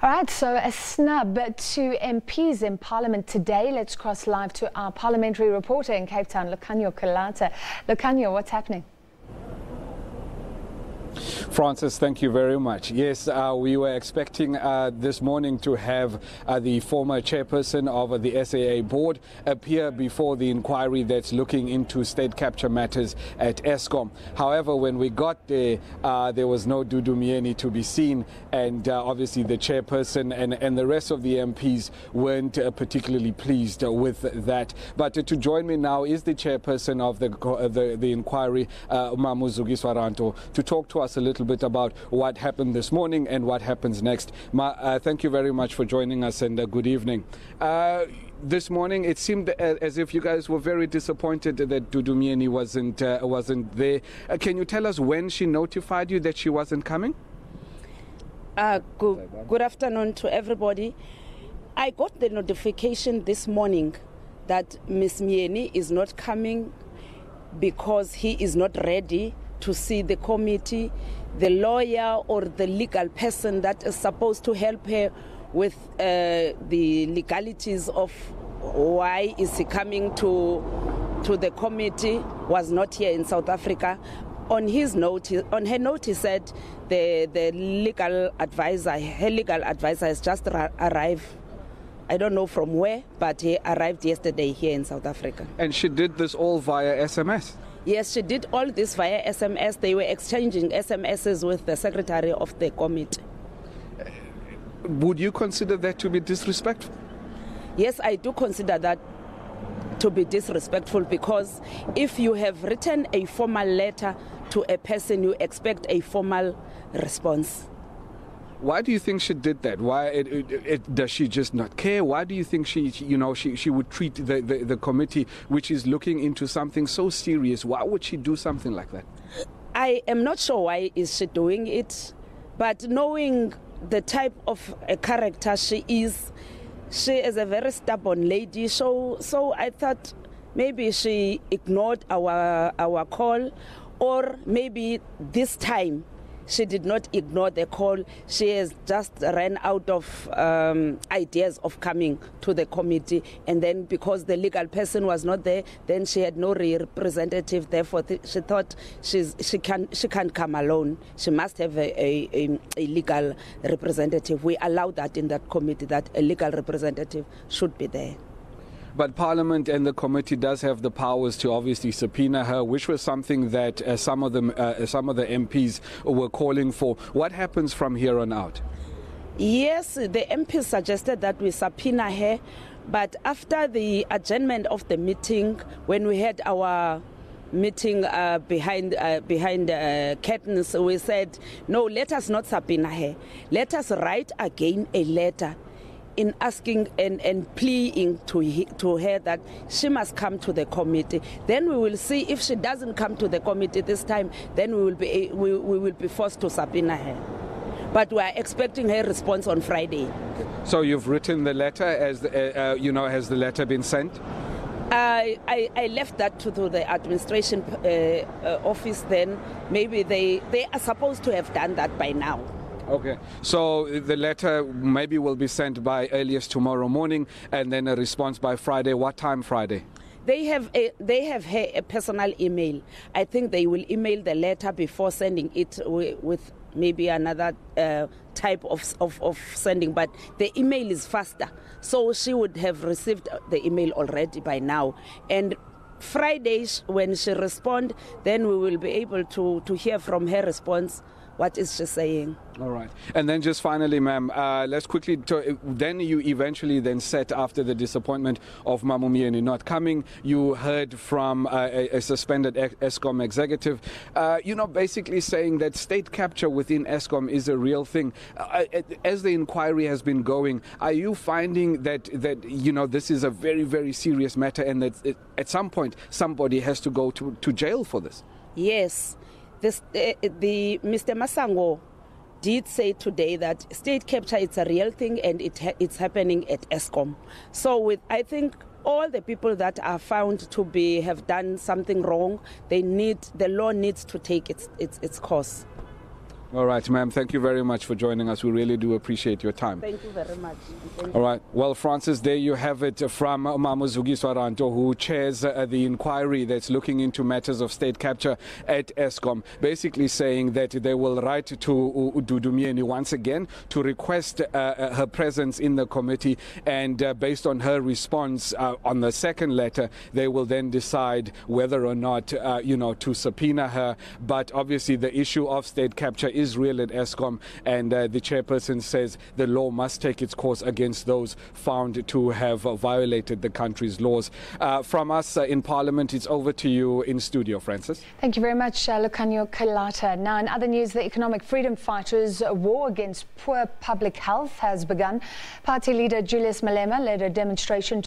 All right, so a snub to MPs in Parliament today. Let's cross live to our parliamentary reporter in Cape Town, Lucanio Kalata. Lucanio, what's happening? Francis, thank you very much. Yes, we were expecting this morning to have the former chairperson of the SAA board appear before the inquiry that's looking into state capture matters at Eskom. However, when we got there, there was no Dudu Myeni to be seen, and obviously the chairperson and the rest of the MPs weren't particularly pleased with that. But to join me now is the chairperson of the inquiry, Zukiswa Rantho, to talk to us a little bit about what happened this morning and what happens next. Thank you very much for joining us, and good evening. This morning it seemed as if you guys were very disappointed that Dudu Myeni wasn't there. Can you tell us when she notified you that she wasn't coming? Good afternoon to everybody. I got the notification this morning that Ms. Myeni is not coming because he is not ready to see the committee, the lawyer or the legal person that is supposed to help her with the legalities of why is he coming to the committee was not here in South Africa. On his note, on her note, he said the legal advisor, her legal advisor has just arrived. I don't know from where, but he arrived yesterday here in South Africa. And she did this all via SMS? Yes, she did all this via SMS. They were exchanging SMSs with the secretary of the committee. Would you consider that to be disrespectful? Yes, I do consider that to be disrespectful, because if you have written a formal letter to a person, you expect a formal response. Why do you think she did that? Why does she just not care? Why do you think she would treat the committee, which is looking into something so serious? Why would she do something like that? I am not sure why is she doing it, but knowing the type of a character she is a very stubborn lady. So I thought maybe she ignored our call, or maybe this time she did not ignore the call. She has just ran out of ideas of coming to the committee, and then because the legal person was not there, then she had no representative. Therefore, she thought she can't come alone. She must have a legal representative. We allow that in that committee, that a legal representative should be there. But Parliament and the committee does have the powers to obviously subpoena her, which was something that some of the MPs were calling for. What happens from here on out? Yes, the MPs suggested that we subpoena her, but after the adjournment of the meeting, when we had our meeting behind curtains, we said, no, let us not subpoena her. Let us write again a letter in asking and pleading to her that she must come to the committee. Then we will see if she doesn't come to the committee this time, then we will be forced to subpoena her. But we are expecting her response on Friday. So you've written the letter, has the letter been sent? I left that to the administration office then. Maybe they are supposed to have done that by now. Okay, so the letter maybe will be sent by earliest tomorrow morning, and then a response by Friday. What time Friday? They have a personal email. I think they will email the letter before sending it with maybe another type of sending, but the email is faster. So she would have received the email already by now. And Friday, when she responds, then we will be able to hear from her response. What is she saying? All right. And then just finally, ma'am, let's quickly, then you eventually then said, after the disappointment of Mamu Myeni not coming, you heard from a suspended Eskom executive, basically saying that state capture within Eskom is a real thing. As the inquiry has been going, are you finding that this is a very, very serious matter, and that at some point somebody has to go to jail for this? Yes. The Mr. Masango did say today that state capture is a real thing, and it's happening at Eskom. So I think all the people that are found to have done something wrong, the law needs to take its course. All right, ma'am. Thank you very much for joining us. We really do appreciate your time. Thank you very much. All right. Well, Francis, there you have it from Mama Zukiswa Rantho, who chairs the inquiry that's looking into matters of state capture at Eskom, basically saying that they will write to Dudu Myeni once again to request her presence in the committee, and based on her response on the second letter, they will then decide whether or not, to subpoena her. But obviously the issue of state capture is real at Eskom, and the chairperson says the law must take its course against those found to have violated the country's laws. From us in Parliament, it's over to you in studio, Francis. Thank you very much, Lukanyo Kalata. Now, in other news, the economic freedom fighters' war against poor public health has begun. Party leader Julius Malema led a demonstration